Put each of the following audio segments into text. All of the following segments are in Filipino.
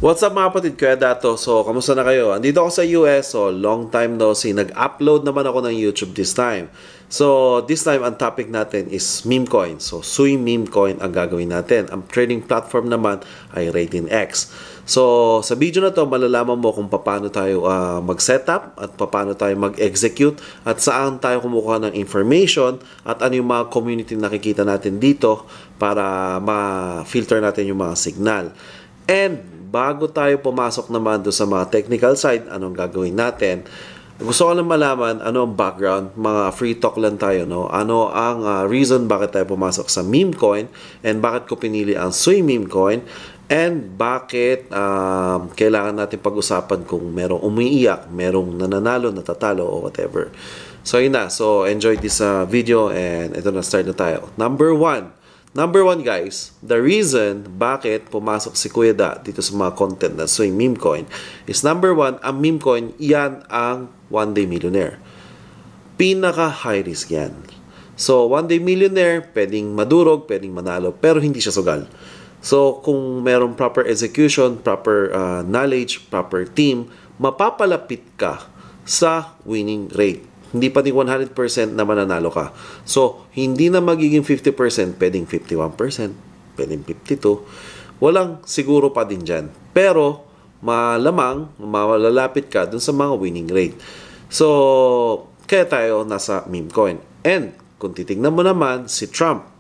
What's up mga kapatid, Kuya Dato. So, kamusta na kayo? Andito ako sa US, so long time no see. Nag-upload naman ako ng YouTube this time. So, this time, ang topic natin is meme coin. So, Sui meme coin ang gagawin natin. Ang trading platform naman ay Ratingx. So, sa video na to, malalaman mo kung paano tayo mag-setup at paano tayo mag-execute at saan tayo kumukuha ng information at ano yung mga community nakikita natin dito para ma-filter natin yung mga signal. And bago tayo pumasok naman doon sa mga technical side, anong gagawin natin? Gusto ko lang malaman ano ang background, mga free talk lang tayo, no? Ano ang reason bakit tayo pumasok sa meme coin and bakit ko pinili ang Sui meme coin and bakit kailangan natin pag-usapan kung merong umiiyak, merong nananalo, natatalo o whatever. So yun na, so enjoy this video and ito na, start na tayo. Number one guys, the reason bakit pumasok si Kuya Da dito sa mga content na Sui meme coin is number one, ang meme coin, yan ang one day millionaire. Pinaka high risk yan. So one day millionaire, pwedeng madurog, pwedeng manalo, pero hindi siya sugal. So kung merong proper execution, proper knowledge, proper team, mapapalapit ka sa winning rate. Hindi pa din 100% na mananalo ka. So, hindi na magiging 50%, pwedeng 51%, pwedeng 52%. Walang siguro pa din dyan. Pero, malamang, malalapit ka dun sa mga winning rate. So, kaya tayo nasa meme coin. And, kung titignan mo naman, si Trump,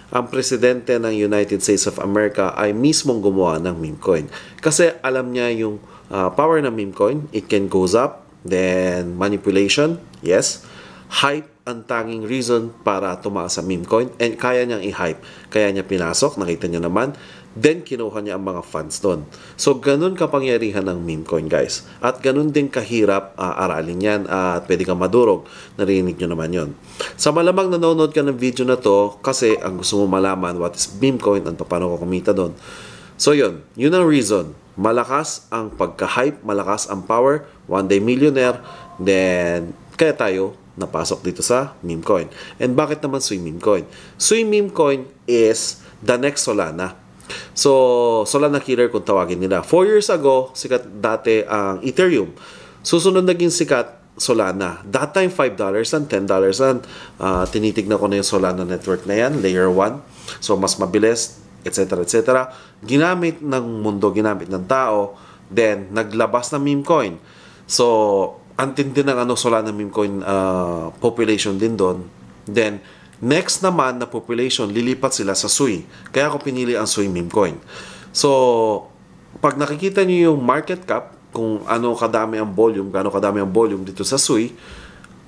ang presidente ng United States of America, ay mismong gumawa ng meme coin. Kasi alam niya yung power ng meme coin. It can goes up. Then, manipulation, yes. Hype ang tanging reason para tumaas sa meme coin. And kaya niyang i-hype. Kaya niya pinasok, nakita niyo naman. Then, kinuha niya ang mga funds doon. So, ganun kapangyarihan ng meme coin, guys. At ganun din kahirap aralin yan. At pwede kang madurog. Narinig niyo naman yon. Sa malamang nanonood ka ng video na to, kasi ang gusto mo malaman what is meme coin at paano ko kumita doon. So, yun ang reason. Malakas ang pagka-hype, malakas ang power, one day millionaire, then kaya tayo napasok dito sa meme coin. And bakit naman Sui meme coin? Sui meme coin is the next Solana. So, Solana killer kung tawagin nila. 4 years ago, sikat dati ang Ethereum. Susunod naging sikat Solana. That time, $5 and $10 and tinitignan ko na yung Solana network na yan, layer 1. So, mas mabilis, etc. etc. Ginamit ng mundo, ginamit ng tao, then naglabas ng meme coin. So, antin din ng Solana meme coin population din doon. Then, next naman na population, lilipat sila sa Sui. Kaya ako pinili ang Sui meme coin. So, pag nakikita niyo yung market cap, kung ano kadami ang volume, gaano kadami ang volume dito sa Sui,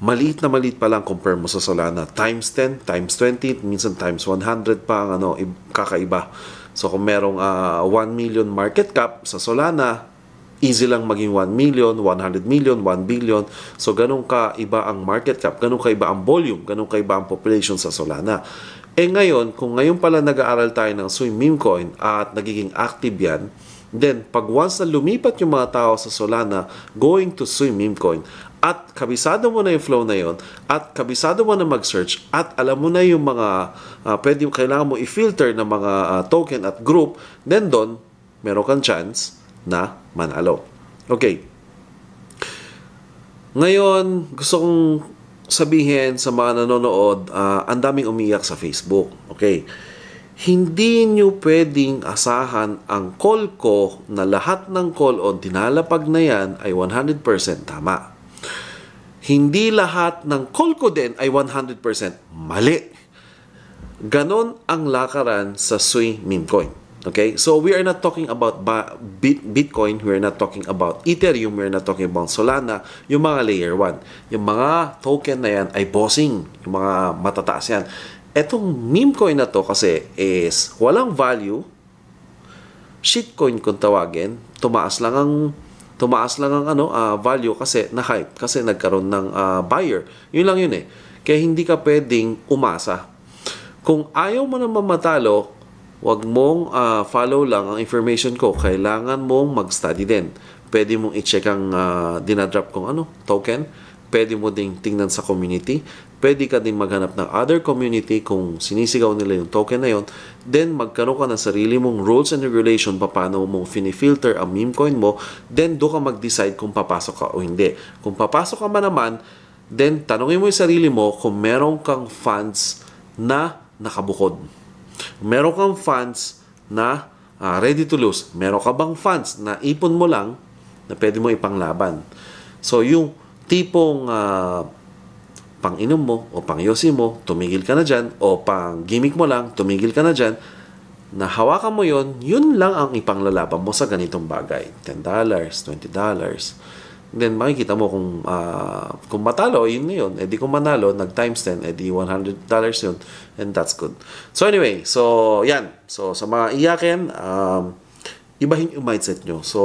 maliit na maliit pa lang compare mo sa Solana. Times 10, times 20, minsan times 100 pa ang kakaiba. So kung merong 1 million market cap sa Solana, easy lang maging 1 million, 100 million, 1 billion. So ganun kaiba ang market cap, ganun kaiba ang volume, ganun kaiba ang population sa Solana. Ngayon, kung ngayon pala nag-aaral tayo ng Sui meme coin at nagiging active yan, then pag once na lumipat yung mga tao sa Solana going to Sui meme coin, at kabisado mo na yung flow na yon, at kabisado mo na mag-search, at alam mo na yung mga kailangan mo i-filter na mga token at group, then doon, meron kang chance na manalo. Okay. Ngayon, gusto kong sabihin sa mga nanonood, ang daming umiyak sa Facebook. Okay. Hindi nyo pwedeng asahan ang call ko na lahat ng call on tinalapag na yan ay 100% tama. Hindi lahat ng call ko din ay 100% mali. Ganon ang lakaran sa Sui meme coin. Okay? So, we are not talking about Bitcoin. We are not talking about Ethereum. We are not talking about Solana. Yung mga layer 1. Yung mga token na yan ay bossing. Yung mga matataas yan. Etong meme coin na to kasi is walang value. Shitcoin kung tawagin. Tumaas lang ang value kasi na-hype, kasi nagkaroon ng buyer. Yun lang yun eh. Kaya hindi ka pwedeng umasa. Kung ayaw mo na mamatalo, wag mong follow lang ang information ko. Kailangan mong mag-study din. Pwede mong i-check ang dinadrop kong token. Pwede mo ding tingnan sa community. pwede ka din maghanap ng other community kung sinisigaw nila yung token na yon. Then, magkaroon ka ng sarili mong rules and regulation paano mo filter ang meme coin mo. Then, doon ka mag-decide kung papasok ka o hindi. Kung papasok ka man naman, then, tanongin mo yung sarili mo kung meron kang funds na nakabukod. Meron kang funds na ready to lose. Meron ka bang funds na ipon mo lang na pwede mo ipanglaban. So, yung tipong pang-inom mo o pang-yosi mo, tumigil ka na dyan, o pang-gimmick mo lang, tumigil ka na dyan, na hawakan mo yon, yun lang ang ipanglalaban mo sa ganitong bagay. $10, $20. Then, makikita mo kung matalo, yun na yun. Di kung manalo, nag-times 10, di $100 yun. And that's good. So, anyway, so, yan. So, sa mga iyakin, ibahin yung mindset nyo. So,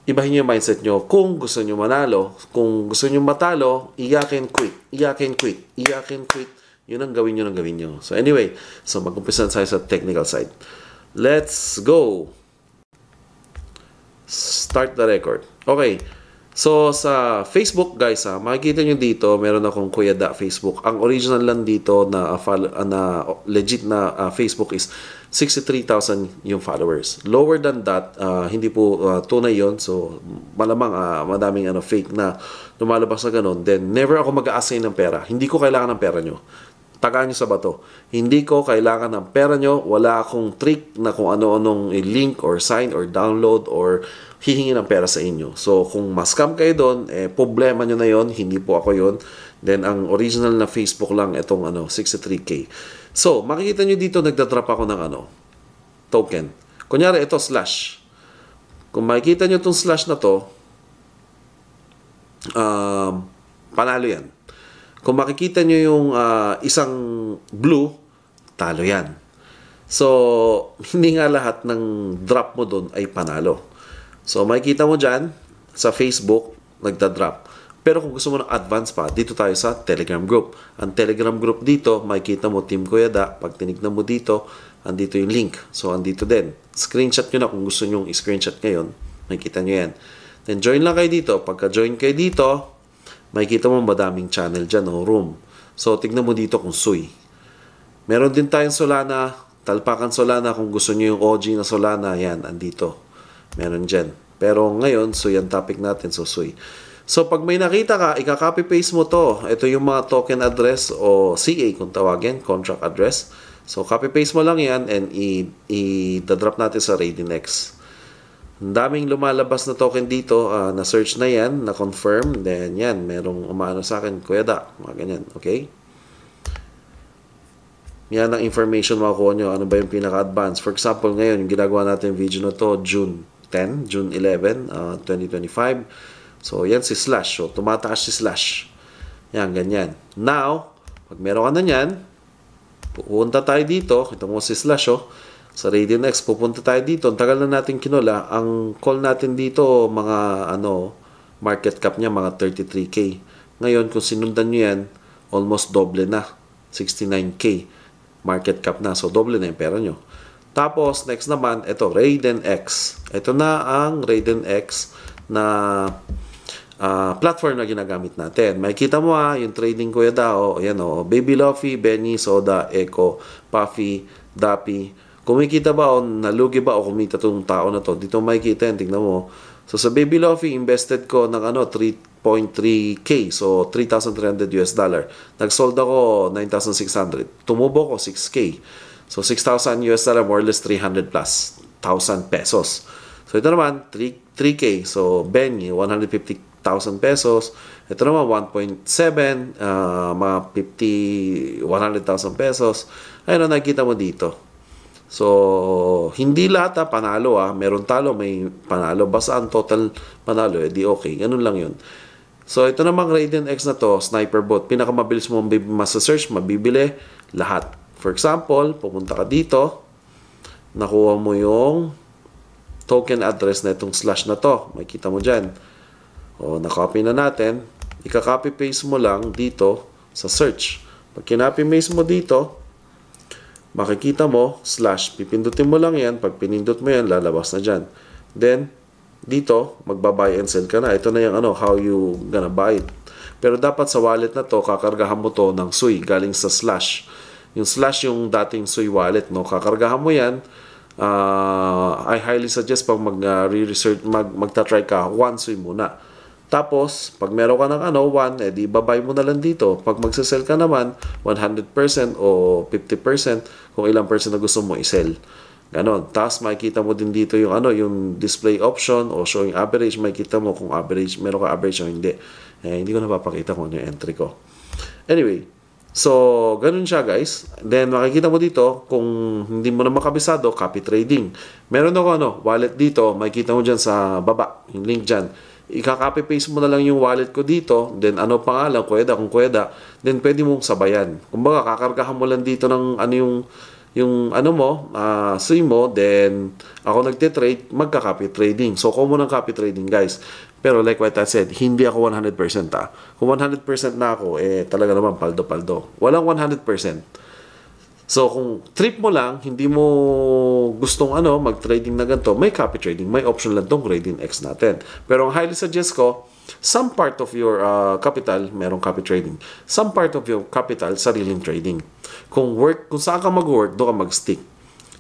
ibahin yung mindset nyo. Kung gusto nyo manalo, kung gusto nyo matalo, iyakin, quit. Iyakin, quit. Iyakin, quit. Yun ang gawin nyo. So anyway, so mag-umpisa tayo sa technical side. Let's go. Start the record. Okay. So sa Facebook, guys, makikita nyo dito, meron akong Kuya Da Facebook. Ang original lang dito na legit na Facebook is 63,000 yung followers. Lower than that, hindi po tunay yon. So, malamang madaming fake na lumalabas na ganun. Then, never ako mag-a-assign ng pera. Hindi ko kailangan ng pera nyo. Tagaan nyo sa bato. Hindi ko kailangan ng pera nyo. Wala akong trick na kung ano-anong link or sign or download or hihingi ng pera sa inyo. So, kung ma-scam kayo doon, problema nyo na yon. Hindi po ako yon. Then, ang original na Facebook lang, itong 63K. So, makikita nyo dito, nagdadrop ako ng token. Kunyari, ito, slash. Kung makikita nyo itong slash na to, panalo yan. Kung makikita nyo yung isang blue, talo yan. So, hindi nga lahat ng drop mo doon ay panalo. So, makikita mo dyan, sa Facebook, nagdadrop. Pero kung gusto mo ng advance pa, dito tayo sa Telegram group. Ang Telegram group dito, makikita mo Team Kuya Da. Pag tinignan mo dito, andito yung link. So, andito din. Screenshot nyo na kung gusto nyo i-screenshot ngayon. Makikita nyo yan. Then, join lang kayo dito. Pagka join kayo dito, makikita mo madaming channel dyan o room. So, tignan mo dito kung Sui. Meron din tayong Solana. Talpakan Solana. Kung gusto nyo yung OG na Solana, yan, andito. Meron dyan. Pero ngayon, Sui ang topic natin. So, Sui. So, pag may nakita ka, ika-copy-paste mo to. Ito yung mga token address o CA kung tawagin, contract address. So, copy-paste mo lang yan and i-drop natin sa Radinex. Ang daming lumalabas na token dito, na-search na yan, na-confirm. Then, yan, merong umaano sa akin, Kuya Da, mga ganyan, okay? Yan ang information makukuha nyo. Ano ba yung pinaka-advance? For example, ngayon, yung ginagawa natin video na to, June 11, 2025. So, yan si Slash. So, tumataas si Slash. Yan, ganyan. Now, pag meron ka na yan, pupunta tayo dito. Kita mo si Slash, sa Radinex, pupunta tayo dito. Ang tagal na natin kinula. Ang call natin dito, mga, market cap niya, mga 33K. Ngayon, kung sinundan nyo yan, almost doble na. 69K market cap na. So, doble na yung pera nyo. Tapos, next naman, ito, Radinex. Ito na ang Radinex na platform na ginagamit natin. Makikita mo yung trading Kuya Da, yan Baby Luffy, Benny, Soda, Echo, Puffy, Dappy. Kumikita ba nalugi ba o kumita itong tao na to? Dito makikita yan, tignan mo. So sa Baby Luffy, invested ko ng 3.3K, so $3,300 US. Nagsold ako 9,600. Tumubo ko 6K. So $6,000 US, more or less 300 plus thousand pesos. So ito naman 3K. So Benny 150,000 pesos. Ito naman 1.7, mga 100,000 pesos. Ayun, nakikita mo dito. So, hindi lahat panalo Meron talo, may panalo. Basta ang total panalo, di okay. Ganun lang yun. So, ito namang Radinex na to, Sniper Bot. Pinakamabilis mo masa-search, mabibili lahat. For example, pupunta ka dito, nakuha mo yung token address na itong slash na to. Makikita mo dyan. Na-copy na natin. Ika-copy-paste mo lang dito sa search. Pag kinopy-paste mo dito, makikita mo, slash. Pipindutin mo lang yan. Pag pinindot mo yan, lalabas na dyan. Then, dito, magbabuy and sell ka na. Ito na yung how you gonna buy it. Pero dapat sa wallet na to, kakargahan mo to ng Sui galing sa Slash. Yung Slash yung dating Sui wallet, no? Kakargahan mo yan. I highly suggest pag mag-research, magta-try ka, 1 Sui muna. Tapos, pag meron ka ng 1, edi babay mo na lang dito. Pag magsasell ka naman, 100% o 50% kung ilang percent na gusto mo i-sell. Ganon. Tapos makikita mo din dito yung yung display option o showing average. Makikita mo kung average, meron ka average o hindi. Hindi ko napapakita kung ano yung entry ko. Anyway, so ganun siya guys. Then makikita mo dito kung hindi mo na makabisado, copy trading. Meron ako wallet dito. Makikita mo dyan sa baba, yung link dyan. Ika-copy paste mo na lang yung wallet ko dito. Then pangalan, Kuweda, kung Kuweda. Then pwede mong sabayan. Kumbaga, kakargahan mo lang dito ng Sui mo, then ako nagte-trade, magka-copy trading. So, common ng copy trading, guys. Pero like what I said, hindi ako 100%. Kung 100% na ako, talaga naman paldo-paldo. Walang 100%. So, kung trip mo lang, hindi mo gustong mag-trading na ganito, may copy trading, may option lang tong Radian X natin. Pero ang highly suggest ko, some part of your capital, merong copy trading. Some part of your capital, sariling trading. Kung saan ka mag-work, doon ka mag-stick.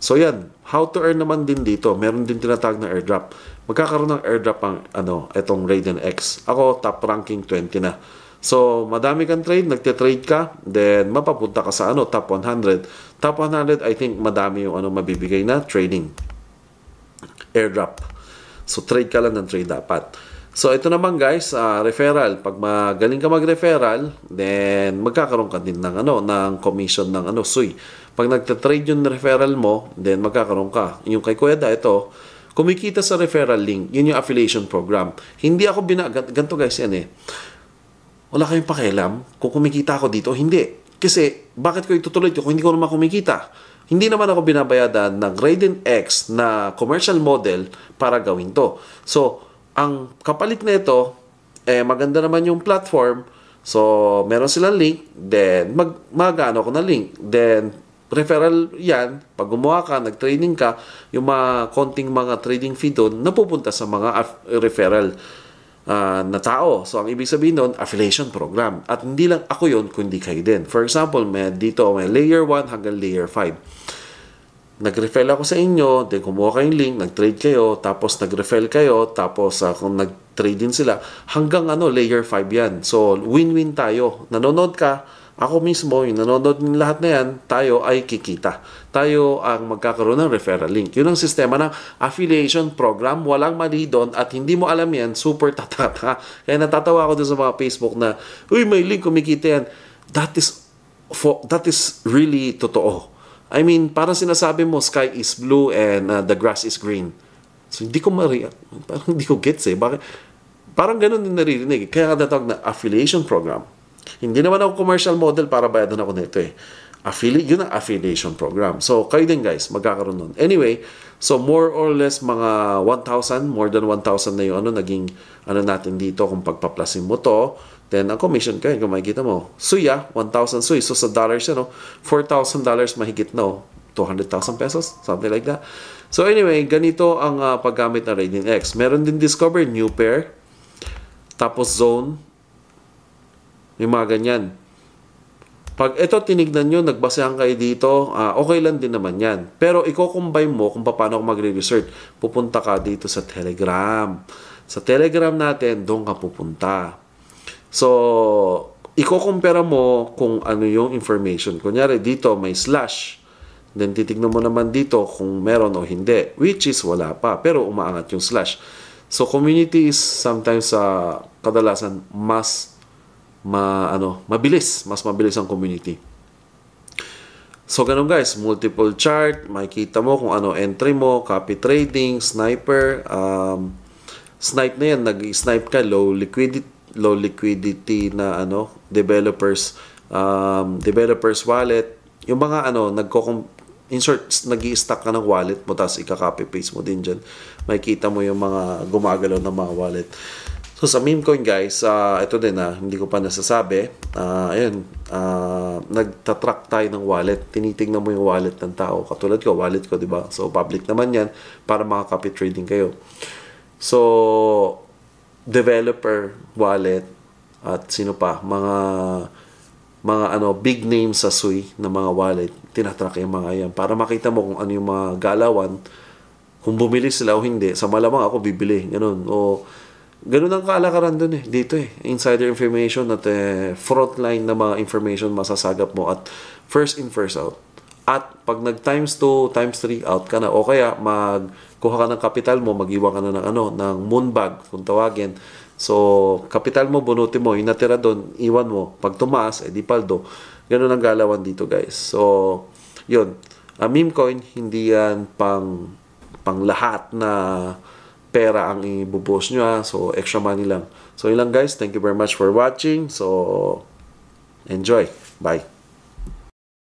So yan, how to earn naman din dito. Meron din tinatawag na airdrop. Magkakaroon ng airdrop ang itong Radian X. Ako, top ranking 20 na. So, madami kang trade, nagte-trade ka, then mapapunta ka sa top 100. Top 100, I think madami yung mabibigay na trading. Airdrop. So, trade ka lang ng trade dapat. So, ito naman guys, referral. Pag magaling ka mag-referral, then magkakaroon ka din ng commission ng Sui. Pag nagte-trade yung referral mo, then magkakaroon ka. Yung kay Kuweda, ito, kumikita sa referral link. Yun yung affiliation program. Hindi ako ganito guys yan wala kayong pakialam kung kumikita ako dito. Hindi. Kasi, bakit ko itutuloy ito kung hindi ko naman kumikita? Hindi naman ako binabayadan ng Radian X na commercial model para gawin to. So, ang kapalit na ito, maganda naman yung platform. So, meron silang link. Then, mag-ano ako na link. Then, referral yan. Pag gumawa ka, nag-trading ka, yung mga konting mga trading fee doon, napupunta sa mga referral na tao. So, ang ibig sabihin doon, affiliation program. At hindi lang ako yun, kundi kayo din. For example, may layer 1 hanggang layer 5. Nag-refer ako sa inyo, then kumuha kayong link, nag-trade kayo, tapos nag-refer kayo, tapos kung nag-trade din sila, hanggang layer 5 yan. So, win-win tayo. Nanonood ka, ako mismo, yung nanonood ng lahat na yan, tayo ay kikita. Tayo ang magkakaroon ng referral link. Yun ang sistema ng affiliation program. Walang mali doon at hindi mo alam yan, super tataka. Kaya natatawa ako doon sa mga Facebook na, uy, may link, kumikita yan. That is really totoo. I mean, parang sinasabi mo, sky is blue and the grass is green. So, parang hindi ko gets Bakit? Parang ganun din naririnig. Kaya natawag na affiliation program. Hindi naman ako commercial model para bayadan ako nito yun ang affiliation program. So, kayo din guys, magkakaroon nun. Anyway, so more or less mga 1,000, more than 1,000 na yung naging natin dito kung pagpaplasin mo to. Then, ang commission kayo, kung makikita mo, Sui 1,000 Sui. So, sa dollars yan, $4,000 mahigit na, 200,000 pesos, something like that. So, anyway, ganito ang paggamit ng Radian X. Meron din discover, new pair, tapos zone, yung mga ganyan. Pag ito tinignan nyo, nagbasehan kayo dito, okay lang din naman yan. Pero i-combine mo kung paano ako magre-research. Pupunta ka dito sa Telegram. Sa Telegram natin, doon ka pupunta. So, i-compare mo kung ano yung information. Kunyari, dito may slash. Then, titignan mo naman dito kung meron o hindi. Which is, wala pa. Pero umaangat yung slash. So, community is sometimes kadalasan mabilis. Mas mabilis ang community. So, ganun guys. Multiple chart. Makikita mo kung ano entry mo. Copy trading. Sniper. Snipe na yan. Nag-snipe ka. Low liquidity na developers wallet. Yung mga nag-i-stack ka ng wallet mo. Tapos ika-copy paste mo din dyan. Makikita mo yung mga gumagalaw ng mga wallet. So, sa meme coin guys, ito din hindi ko pa nasasabi. Nagtatrack tayo ng wallet. Tinitingnan mo yung wallet ng tao. Katulad ko, wallet ko, diba? So, public naman yan para maka-copy trading kayo. So, developer wallet, at sino pa, mga big names sa Sui na mga wallet, tinatrack yung mga yan para makita mo kung ano yung mga galawan, kung bumili sila o hindi. Sa malamang ako bibili, ganun. O ganun ang kalakaran dun dito insider information at frontline na mga information masasagap mo at first in first out. At pag nag times 2, times 3 out ka na, o kaya magkuha ka ng kapital mo, mag-iwan ka na ng moonbag kung tawagin. So, kapital mo, bunutin mo, yung natira doon, iwan mo. Pag tumaas, edi paldo. Ganun ang galawan dito, guys. So, yun. Meme coin, hindi yan pang lahat na pera ang ibubuhos nyo. So, extra money lang. So, yun lang, guys. Thank you very much for watching. So, enjoy. Bye.